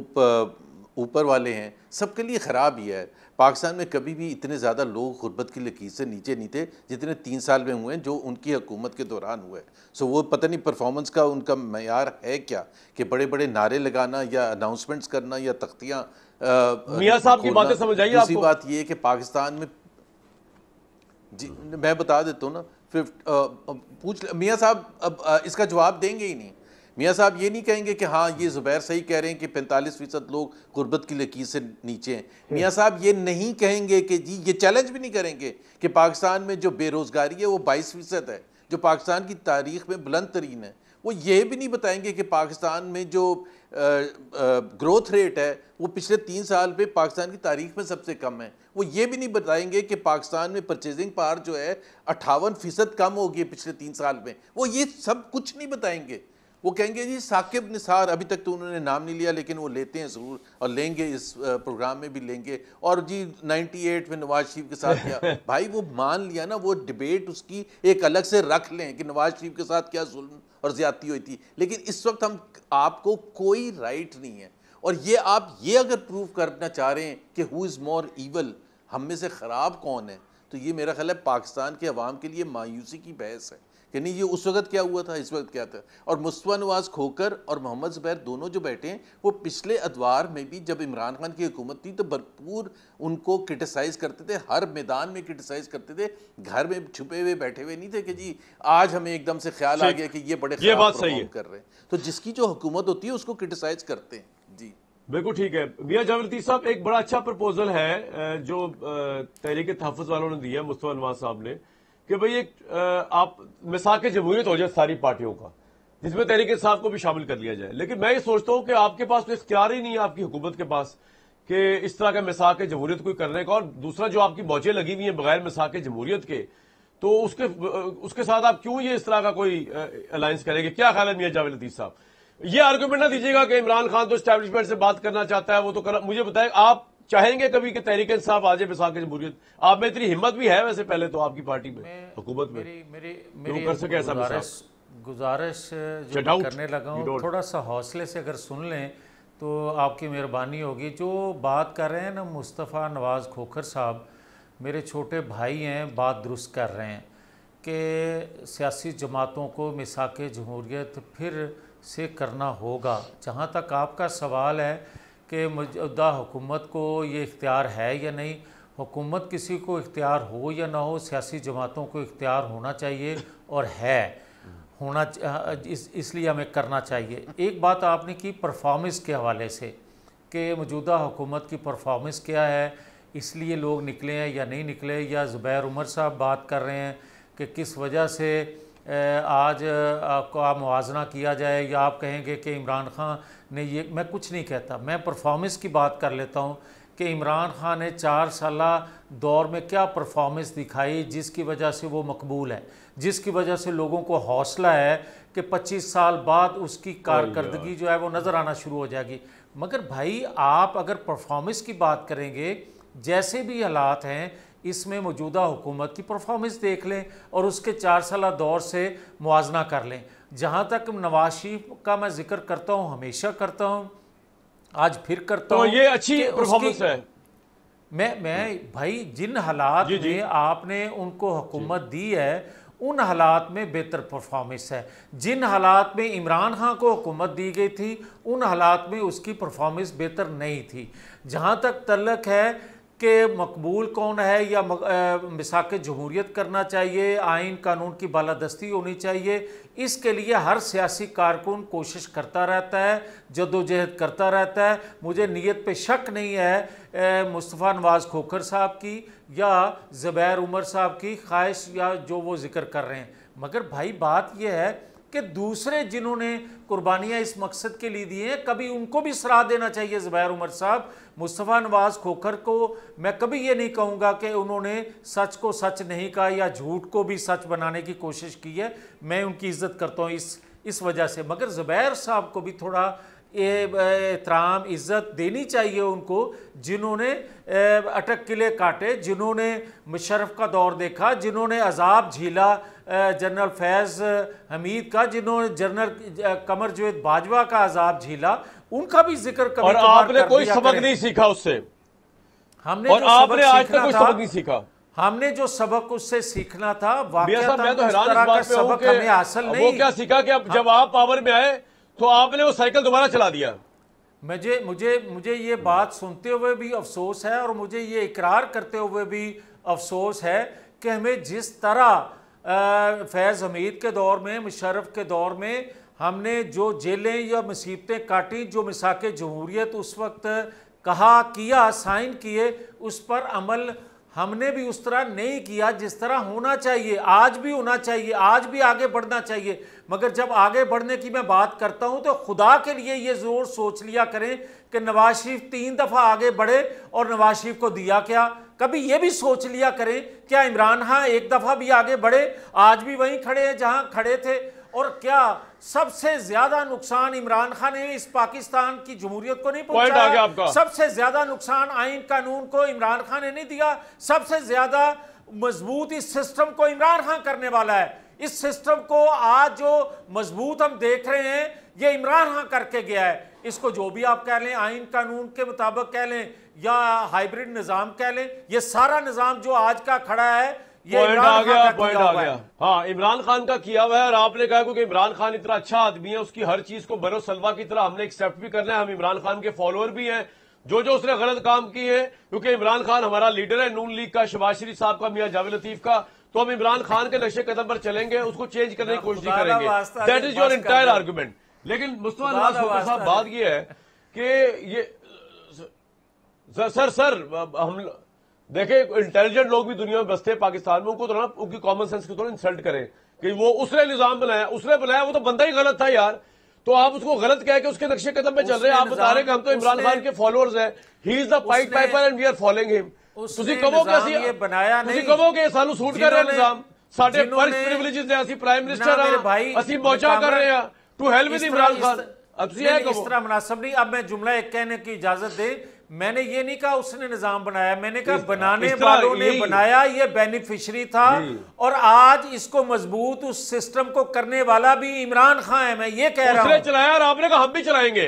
ऊपर वाले हैं, सबके लिए ख़राब ही है। पाकिस्तान में कभी भी इतने ज़्यादा लोग गुर्बत की लकीर से नीचे नहीं थे जितने 3 साल में हुए हैं जो उनकी हुकूमत के दौरान हुए। सो वो पता नहीं परफॉर्मेंस का उनका मयार है क्या कि बड़े बड़े नारे लगाना या अनाउंसमेंट्स करना या तख्तियाँ। मियां साहब की बातें समझ आइए। दूसरी बात ये है कि पाकिस्तान में जी मैं बता देता हूँ ना, फिर पूछ मियाँ साहब अब इसका जवाब देंगे ही नहीं। मियाँ साहब ये नहीं कहेंगे कि हाँ ये ज़ुबैर सही कह रहे हैं कि 45% लोग गुर्बत की लकीर से नीचे हैं। मियाँ साहब ये नहीं कहेंगे कि जी, ये चैलेंज भी नहीं करेंगे कि पाकिस्तान में जो बेरोज़गारी है वो 22% है, जो पाकिस्तान की तारीख़ में बुलंद तरीन है। वो ये भी नहीं बताएंगे कि पाकिस्तान में जो ग्रोथ रेट है वो पिछले 3 साल पे पाकिस्तान की तारीख में सबसे कम है। वो ये भी नहीं बताएंगे कि पाकिस्तान में परचेजिंग पावर जो है 58% कम हो गई पिछले 3 साल में। वो ये सब कुछ नहीं बताएंगे। वो कहेंगे जी साकिब निसार, अभी तक तो उन्होंने नाम नहीं लिया लेकिन वो लेते हैं ज़रूर और लेंगे, इस प्रोग्राम में भी लेंगे। और जी 98 में नवाज शरीफ के साथ क्या भाई, वो मान लिया ना, वो डिबेट उसकी एक अलग से रख लें कि नवाज शरीफ के साथ क्या जुल्म और ज़्यादती हुई थी। लेकिन इस वक्त हम आपको कोई राइट नहीं है। और ये आप ये अगर प्रूव करना चाह रहे हैं कि हु इज़ मोर ईवल, हम में से ख़राब कौन है, तो ये मेरा ख्याल है पाकिस्तान के अवाम के लिए मायूसी की बहस है कि नहीं ये उस वक्त क्या हुआ था, इस वक्त क्या था। और मुस्तफा नवाज खोकर और मोहम्मद ज़ुबैर दोनों जो बैठे हैं वो पिछले अदवार में भी जब इमरान खान की हुकूमत थी तो भरपूर उनको क्रिटिसाइज़ करते थे, हर मैदान में क्रिटिसाइज़ करते थे, घर में छुपे हुए बैठे हुए नहीं थे कि जी आज हमें एकदम से ख्याल आ गया कि ये बड़े खराब परफॉर्म कर रहे हैं। तो जिसकी जो हुकूमत होती है उसको क्रिटिसाइज़ करते हैं। जी बिल्कुल ठीक है। मियां जावेद लतीफ साहब, एक बड़ा अच्छा प्रपोजल है जो तहरीक तहफ़्फ़ुज़ वालों ने दिया, मुस्तफा नवाज साहब ने, कि भाई एक आप मिसाक जमहूरियत हो जाए सारी पार्टियों का, जिसमें तहरीक इंसाफ को भी शामिल कर लिया जाए। लेकिन मैं ये सोचता हूं कि आपके पास तो इख्तियार ही नहीं है, आपकी हुकूमत के पास, कि इस तरह का मिसाक जमहूरियत कोई करने का। और दूसरा जो आपकी मौजें लगी हुई हैं बगैर मिसाक जमहूरियत के, तो उसके साथ आप क्यों ये इस तरह का कोई अलायंस करेंगे? क्या ख्याल है मियां जावेद लतीफ साहब? ये आर्गूमेंट ना दीजिएगा कि इमरान खान तो एस्टैब्लिशमेंट से बात करना चाहता है, वो तो मुझे बताए आप चाहेंगे कभी कि तहरीक इंसाफ आ जाए मिसाक जमहूरियत? आप में इतनी हिम्मत भी है वैसे पहले तो आपकी पार्टी में, हुकूमत में, मेरी कर सके ऐसा गुजारिश जो करने लगा हूँ, थोड़ा सा हौसले से अगर सुन लें तो आपकी मेहरबानी होगी। जो बात कर रहे हैं ना मुस्तफ़ा नवाज़ खोखर साहब, मेरे छोटे भाई हैं, बात दुरुस्त कर रहे हैं कि सियासी जमातों को मिसाक जमहूरियत फिर से करना होगा। जहाँ तक आपका सवाल है कि मौजूदा हुकूमत को ये इख्तियार है या नहीं, हुकूमत किसी को इख्तियार हो या ना हो, सियासी जमातों को इख्तियार होना चाहिए और है होना इसलिए हमें करना चाहिए। एक बात आपने की परफॉर्मेंस के हवाले से कि मौजूदा हुकूमत की परफॉर्मेंस क्या है, इसलिए लोग निकले हैं या नहीं निकले, या ज़ुबैर उमर साहब बात कर रहे हैं कि किस वजह से आज का मुआजना किया जाए, या आप कहेंगे कि इमरान खान ने ये, मैं कुछ नहीं कहता, मैं परफॉर्मेंस की बात कर लेता हूँ कि इमरान खान ने 4 साला दौर में क्या परफॉर्मेंस दिखाई जिसकी वजह से वो मकबूल है, जिसकी वजह से लोगों को हौसला है कि 25 साल बाद उसकी कारकर्दगी जो है वो नज़र आना शुरू हो जाएगी। मगर भाई आप अगर परफॉर्मेंस की बात करेंगे, जैसे भी हालात हैं इसमें मौजूदा हुकूमत की परफॉर्मेंस देख लें और उसके 4 साला दौर से मुआजना कर लें। जहाँ तक नवाज शरीफ का मैं जिक्र करता हूँ, हमेशा करता हूँ, आज फिर करता हूँ, तो ये अच्छी परफॉर्मेंस है। मैं भाई जिन हालात में आपने उनको हुकूमत दी है उन हालात में बेहतर परफॉर्मेंस है। जिन हालात में इमरान खान को हुकूमत दी गई थी उन हालात में उसकी परफॉर्मेंस बेहतर नहीं थी। जहाँ तक तल्लक है कि मकबूल कौन है या मिसाक जमहूरियत करना चाहिए, आइन कानून की बालादस्ती होनी चाहिए, इसके लिए हर सियासी कारकुन कोशिश करता रहता है, जद्दोजहद करता रहता है। मुझे नीयत पे शक नहीं है मुस्तफ़ा नवाज़ खोखर साहब की या ज़ुबैर उमर साहब की ख्वाहिश या जो वो जिक्र कर रहे हैं। मगर भाई बात यह है कि दूसरे जिन्होंने कुर्बानियाँ इस मकसद के लिए दी हैं, कभी उनको भी सराह देना चाहिए। ज़ुबैर उमर साहब, मुस्तफ़ा नवाज़ खोखर को मैं कभी ये नहीं कहूँगा कि उन्होंने सच को सच नहीं कहा या झूठ को भी सच बनाने की कोशिश की है, मैं उनकी इज़्ज़त करता हूँ इस वजह से। मगर ज़ुबैर साहब को भी थोड़ा एहतराम इज़्ज़त देनी चाहिए उनको, जिन्होंने अटक किले काटे, जिन्होंने मुशर्रफ का दौर देखा, जिन्होंने अजाब झीला जनरल फैज़ हमीद का, जिन्होंने जनरल कमर जवेद बाजवा का अजाब झीला, उनका भी जिक्र कभी और आपने कोई सबक नहीं सीखा उससे, हमने और आपने आज तक कोई सबक नहीं सीखा। हमने जो सबक उससे सीखना था वाकई मैं तो हैरान इस बात पे हूं कि हमें हासिल नहीं। वो क्या सीखा कि अब जब आप पावर में आए तो आपने वो साइकिल दोबारा चला दिया। मुझे ये बात सुनते हुए भी अफसोस है और मुझे ये इकरार करते हुए भी अफसोस है कि हमें जिस तरह फैज़ हमीद के दौर में, मुशर्रफ के दौर में हमने जो जेलें या मुसीबतें काटी, जो मिसाक जमहूरियत उस वक्त कहा, किया, साइन किए, उस पर अमल हमने भी उस तरह नहीं किया जिस तरह होना चाहिए। आज भी होना चाहिए, आज भी आगे बढ़ना चाहिए। मगर जब आगे बढ़ने की मैं बात करता हूं तो खुदा के लिए ये ज़रूर सोच लिया करें कि नवाज शरीफ 3 दफ़ा आगे बढ़े और नवाज शरीफ को दिया क्या। कभी ये भी सोच लिया करें क्या इमरान खान 1 दफ़ा भी आगे बढ़े, आज भी वहीं खड़े हैं जहां खड़े थे। और क्या सबसे ज्यादा नुकसान इमरान खान ने इस पाकिस्तान की जमहूरियत को नहीं पहुंचाया? सबसे ज्यादा नुकसान आइन कानून को इमरान खान ने नहीं दिया। सबसे ज्यादा मजबूत इस सिस्टम को इमरान खान करने वाला है। इस सिस्टम को आज जो मजबूत हम देख रहे हैं ये इमरान खान करके गया है। इसको जो भी आप कह लें, आइन कानून के मुताबिक कह लें या हाइब्रिड निज़ाम कह लें, ये सारा निज़ाम जो आज का खड़ा है पॉइंट आ गया। हाँ, इमरान खान का किया हुआ है। और आपने कहा क्योंकि इमरान खान इतना अच्छा आदमी है, उसकी हर चीज को बरो सलवा की तरह हमने एक्सेप्ट भी करना है। हम इमरान खान के फॉलोअर भी हैं। जो जो उसने गलत काम किए हैं, क्योंकि इमरान खान हमारा लीडर है, नून लीग का, शहबाज शरीफ साहब का, मियां जावेद लतीफ का, तो हम इमरान खान के नक्शे कदम पर चलेंगे, उसको चेंज करने की कोशिश करेंगे। That is your entire argument. लेकिन मुस्तफा नवाज खोखर साहब, बात यह है कि ये सर हम देखे इंटेलिजेंट लोग भी दुनिया में बसते हैं पाकिस्तान में, उनको तो ना उनकी कॉमन सेंस को थोड़ा इंसल्ट करें कि वो उसने निजाम बनाया, वो तो बंदा ही गलत था यार। तो आप उसको गलत कह के उसके नक्शे कदम पे चल रहे हैं। आप बता रहे हैं कि हम तो इमरान खान के फॉलोअर्स हैं, he is the pied piper and we are following him. ਤੁਸੀਂ ਕਹੋ ਕਿ ਸਾਨੂੰ ਸੂਟ ਕਰ ਰਿਹਾ ਨਿਜ਼ਾਮ, ਸਾਡੇ ਫਰਜ਼ ਪ੍ਰਿਵਿਲੇजेस ਨੇ, ਅਸੀਂ ਪ੍ਰਾਈਮ ਮਿਨਿਸਟਰ ਆ, ਅਸੀਂ ਮੌਜਾ ਕਰ ਰਹੇ ਆ, to help with Imran Khan. अब इस तरह मुनासिब नहीं। अब मैं जुमला एक कहने की इजाजत दे, मैंने ये नहीं कहा उसने निजाम बनाया, मैंने कहा बनाने वालों ने बनाया, ये बेनिफिशरी था और आज इसको मजबूत उस सिस्टम को करने वाला भी इमरान खान है। मैं ये कह रहा हूं, उसने चलाया और आपने कहा हम भी चलाएंगे।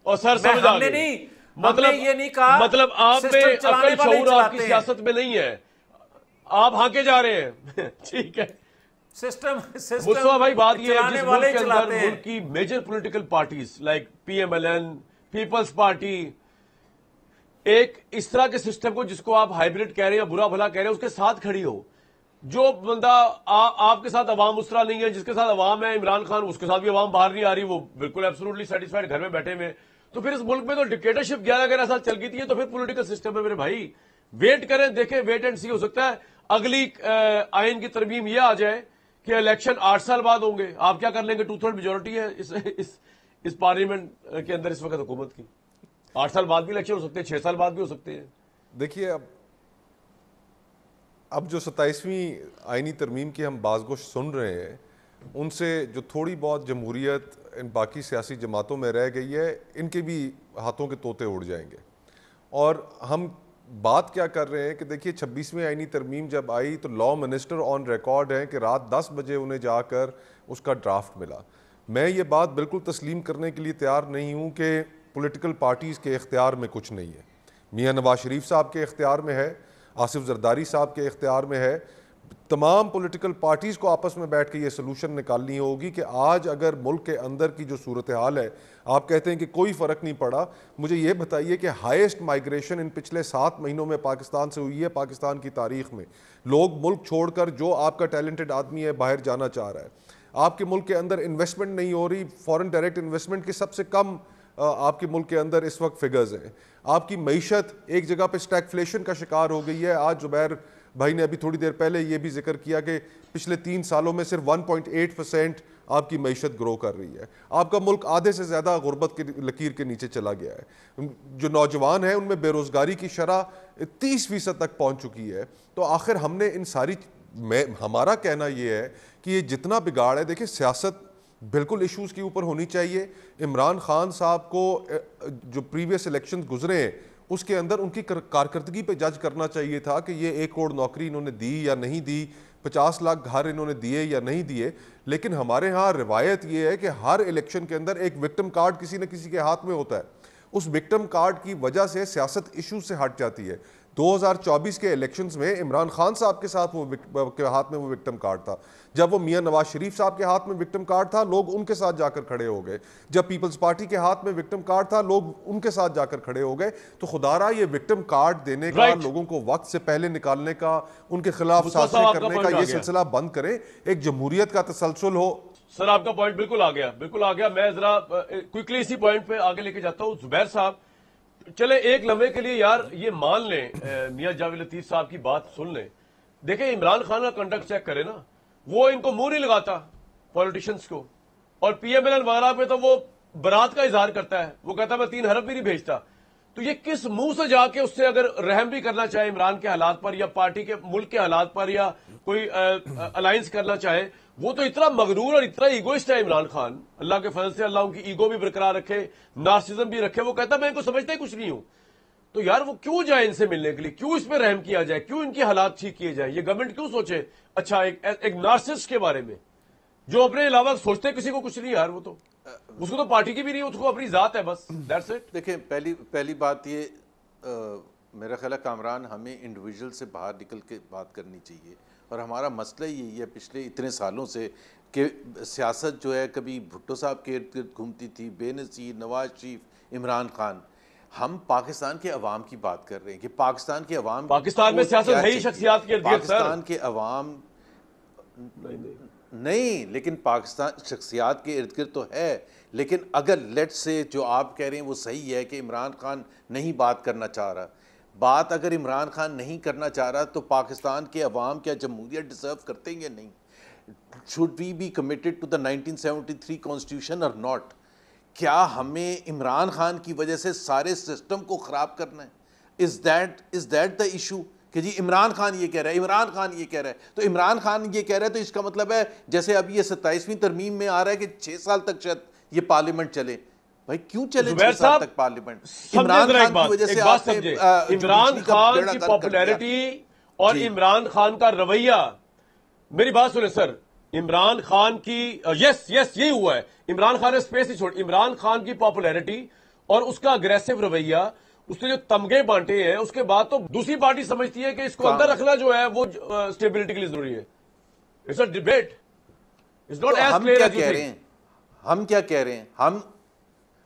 और सर हमने नहीं, मतलब ये नहीं कहा, मतलब आप में अकल शऊर आपकी सियासत में नहीं है, आप हाके जा रहे हैं। ठीक है, मुस्तफा भाई बात ये है चलाने जिस वाले मुल्क के चलाते अंदर हैं। मुल्क की major political parties like PMLN, people's party, एक इस तरह के सिस्टम को जिसको आप हाइब्रिड कह रहे हैं या बुरा भला कह रहे हैं उसके साथ खड़ी हो। जो बंदा आपके साथ अवाम उस तरह नहीं है, जिसके साथ अवाम है इमरान खान, उसके साथ भी अवाम बाहर नहीं आ रही, वो बिल्कुल एब्सोल्युटली सेटिस्फाइड घर में बैठे हुए। तो फिर इस मुल्क में तो डिक्टेटरशिप 11-11 साल चल गई थी, तो फिर पॉलिटिकल सिस्टम है मेरे भाई। वेट करें, देखें, वेट एंड सी। हो सकता है अगली आइन की तरमीम यह आ जाए कि इलेक्शन 8 साल बाद होंगे। आप क्या कर लेंगे? 2/3 मेजोरिटी है इस पार्लियामेंट के अंदर इस वक्त हुकूमत की। 8 साल बाद भी इलेक्शन हो सकते हैं, 6 साल बाद भी हो सकते हैं। देखिए, अब जो 27वीं आइनी तरमीम की हम बाज़गोश सुन रहे हैं, उनसे जो थोड़ी बहुत जमहूरियत इन बाकी सियासी जमातों में रह गई है, इनके भी हाथों के तोते उड़ जाएंगे। और हम बात क्या कर रहे हैं कि देखिए 26वीं आइनी तरमीम जब आई तो लॉ मिनिस्टर ऑन रिकॉर्ड हैं कि रात 10 बजे उन्हें जाकर उसका ड्राफ्ट मिला। मैं ये बात बिल्कुल तस्लीम करने के लिए तैयार नहीं हूँ कि पॉलिटिकल पार्टीज़ के इख्तियार में कुछ नहीं है। मियाँ नवाज शरीफ साहब के इख्तियार में है, आसिफ जरदारी साहब के इख्तियार में है। तमाम पॉलिटिकल पार्टीज़ को आपस में बैठ के ये सलूशन निकालनी होगी कि आज अगर मुल्क के अंदर की जो सूरत हाल है, आप कहते हैं कि कोई फ़र्क नहीं पड़ा, मुझे ये बताइए कि हाईएस्ट माइग्रेशन इन पिछले 7 महीनों में पाकिस्तान से हुई है। पाकिस्तान की तारीख में लोग मुल्क छोड़कर, जो आपका टैलेंटेड आदमी है, बाहर जाना चाह रहा है। आपके मुल्क के अंदर इन्वेस्टमेंट नहीं हो रही। फॉरेन डायरेक्ट इन्वेस्टमेंट के सबसे कम आपके मुल्क के अंदर इस वक्त फिगर्स हैं। आपकी मईशत एक जगह पे स्टैगफ्लेशन का शिकार हो गई है। आज जुबैर भाई ने अभी थोड़ी देर पहले ये भी जिक्र किया कि पिछले 3 सालों में सिर्फ 1.8% आपकी मईशत ग्रो कर रही है। आपका मुल्क आधे से ज़्यादा गुर्बत की लकीर के नीचे चला गया है। जो नौजवान हैं उनमें बेरोज़गारी की शरह 30% तक पहुँच चुकी है। तो आखिर हमने इन सारी, हमारा कहना ये है कि ये जितना बिगाड़ है, देखिए सियासत बिल्कुल इश्यूज़ के ऊपर होनी चाहिए। इमरान खान साहब को जो प्रीवियस इलेक्शन गुजरे हैं उसके अंदर उनकी कारकर्दगी पे जज करना चाहिए था कि ये 1 करोड़ नौकरी इन्होंने दी या नहीं दी, 50 लाख घर इन्होंने दिए या नहीं दिए। लेकिन हमारे यहाँ रिवायत ये है कि हर इलेक्शन के अंदर एक विक्टिम कार्ड किसी न किसी के हाथ में होता है। उस विक्टिम कार्ड की वजह से सियासत इशू से हट जाती है। 2024 के इलेक्शंस में इमरान खान साहब के साथ के हाथ में वो विक्टिम कार्ड था। जब वो मियां नवाज शरीफ साहब के हाथ में विक्टिम कार्ड था, लोग उनके साथ जाकर खड़े हो गए। जब पीपल्स पार्टी के हाथ में विक्टिम कार्ड था, लोग उनके साथ जाकर खड़े हो गए। तो खुदारा ये विक्टिम कार्ड देने का, लोगों को वक्त से पहले निकालने का, उनके खिलाफ साजिशें करने का ये सिलसिला बंद करें। एक जमहूरियत का तसलसल हो। सर आपका पॉइंट बिल्कुल आ गया, बिल्कुल आ गया। मैं जरा क्विकली इसी पॉइंट पे आगे लेके जाता हूं। जुबैर साहब, चले एक लम्हे के लिए यार ये मान लें, मियां जावेद लतीफ साहब की बात सुन लें। देखें, इमरान खान का कंडक्ट चेक करें ना, वो इनको मुंह नहीं लगाता पॉलिटिशियंस को, और पीएमएलएन वगैरह पे तो वो बरात का इजहार करता है। वो कहता है मैं 3 हरफ भी नहीं भेजता। तो ये किस मुंह से जाके उससे अगर रहम भी करना चाहे इमरान के हालात पर, या पार्टी के मुल्क के हालात पर, या कोई अलायंस करना चाहे, वो तो इतना मगरूर और इतना ईगोइस्ट है इमरान खान। अल्लाह के फजल से अल्लाह उनकी ईगो भी बरकरार रखे, नार्सिज्म भी रखे। वो कहता मैं इनको समझता ही कुछ नहीं हूं। तो यार वो क्यों जाए इनसे मिलने के लिए? क्यों इस पे रहम किया जाए? क्यों इनके हालात ठीक किए जाए? ये गवर्नमेंट क्यों सोचे अच्छा एक नार्सिस्ट के बारे में, जो अपने अलावा सोचते किसी को कुछ नहीं यार। वो तो उसको तो पार्टी की भी नहीं, उसको अपनी जात है बस, दैट्स इट। देखिए, पहली बात ये, मेरा ख्याल है कामरान, हमें इंडिविजुअल से बाहर निकल के बात करनी चाहिए। और हमारा मसला यही है पिछले इतने सालों से कि सियासत जो है कभी भुट्टो साहब के इर्द गिर्द घूमती थी, बेनज़ीर, नवाज शरीफ, इमरान खान। हम पाकिस्तान के अवाम की बात कर रहे हैं कि पाकिस्तान के अवाम, पाकिस्तान में सियासत है ही शख्सियात के इर्द गिर्द। पाकिस्तान के अवाम नहीं, लेकिन पाकिस्तान शख्सियात के इर्द गिर्द तो है। लेकिन अगर लेट से जो आप कह रहे हैं वो सही है कि इमरान खान नहीं बात करना चाह रहा, बात अगर इमरान खान नहीं करना चाह रहा तो पाकिस्तान के अवाम क्या जमहूरियत डिजर्व करते हैं या नहीं? Should we be committed to the 1973 constitution और नॉट? क्या हमें इमरान खान की वजह से सारे सिस्टम को ख़राब करना है? इज़ दैट द इशू कि जी इमरान खान ये कह रहा है, इमरान खान ये कह रहा है, तो इमरान खान ये कह रहा है तो इसका मतलब है जैसे अभी ये 27वीं तरमीम में आ रहा है कि 6 साल तक शायद ये पार्लियामेंट चले। भाई क्यों चले 6 साल तक पार्लियामेंट? इमरान खान की वजह से आपने इमरान खान की पॉपुलैरिटी और इमरान खान का रवैया, मेरी बात सुने सर, इमरान खान की यस यही हुआ है। इमरान खान ने स्पेस ही छोड़, इमरान खान की पॉपुलैरिटी और उसका अग्रेसिव रवैया, उसने जो तमगे बांटे हैं, उसके बाद तो दूसरी पार्टी समझती है कि इसको अंदर रखना जो है वो स्टेबिलिटी के लिए जरूरी है। It's a debate. It's not तो एज हम क्लियर क्या एज यू कह रहे थिंक। हैं, हम क्या कह रहे हैं,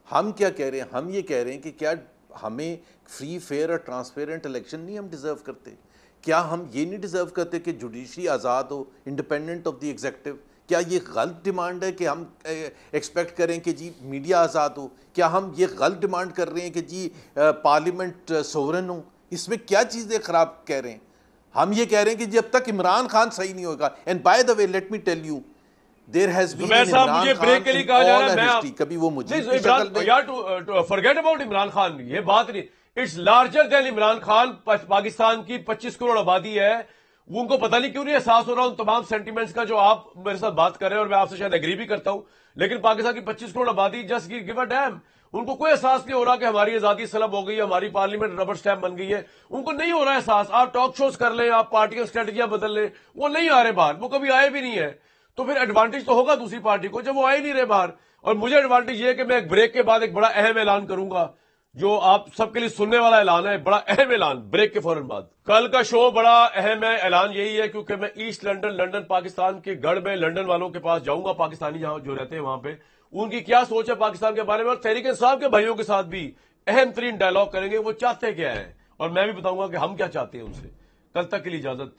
हम क्या कह रहे हैं, हम ये कह रहे हैं कि क्या हमें फ्री फेयर और ट्रांसपेरेंट इलेक्शन नहीं हम डिज़र्व करते? क्या हम ये नहीं डिज़र्व करते कि जुडिशरी आज़ाद हो, इंडिपेंडेंट ऑफ द एग्जीक्यूटिव? क्या ये गलत डिमांड है कि हम एक्सपेक्ट करें कि जी मीडिया आज़ाद हो? क्या हम ये गलत डिमांड कर रहे हैं कि जी पार्लियामेंट सोवरन हो? इसमें क्या चीज़ें ख़राब कह रहे हैं? हम ये कह रहे हैं कि जब तक इमरान खान सही नहीं होगा, and by the way let me tell you, there has been Zubair साहब, मुझे ब्रेक के लिए कहा जा रहा है, मैं हिस्ट्री, कभी वो मुझे फॉरगेट अबाउट इमरान खान, ये बात नहीं, it's larger than Imran Khan. Pakistan की 25 करोड़ आबादी है, वो उनको पता नहीं क्यों नहीं एहसास हो रहा उन तमाम सेंटीमेंट्स का जो आप मेरे साथ बात कर रहे हैं, और मैं आपसे शायद एग्री भी करता हूं, लेकिन पाकिस्तान की 25 करोड़ आबादी जस्ट गिव अ डैम। उनको कोई एहसास नहीं हो रहा कि हमारी आजादी सलब हो गई है, हमारी पार्लियामेंट रबर स्टैम्प बन गई है, उनको नहीं हो रहा एहसास। आप टॉक शोज कर लें, आप पार्टियां स्ट्रेटजियां बदल लें, वो नहीं आ रहे बाहर, वो कभी आए भी नहीं है। तो फिर एडवांटेज तो होगा दूसरी पार्टी को जब वो आए नहीं रहे बाहर। और मुझे एडवांटेज ये है कि मैं एक ब्रेक के बाद एक बड़ा अहम ऐलान करूंगा, जो आप सबके लिए सुनने वाला ऐलान है, बड़ा अहम ऐलान, ब्रेक के फौरन बाद। कल का शो बड़ा अहम है, ऐलान यही है क्योंकि मैं ईस्ट लंदन पाकिस्तान के गढ़ में लंदन वालों के पास जाऊंगा, पाकिस्तानी जहां जो रहते हैं वहां पे, उनकी क्या सोच है पाकिस्तान के बारे में, और तहरीक इंसाफ के भाइयों के साथ भी अहम तरीन डायलॉग करेंगे, वो चाहते क्या है, और मैं भी बताऊंगा कि हम क्या चाहते हैं उनसे। कल तक के लिए इजाजत।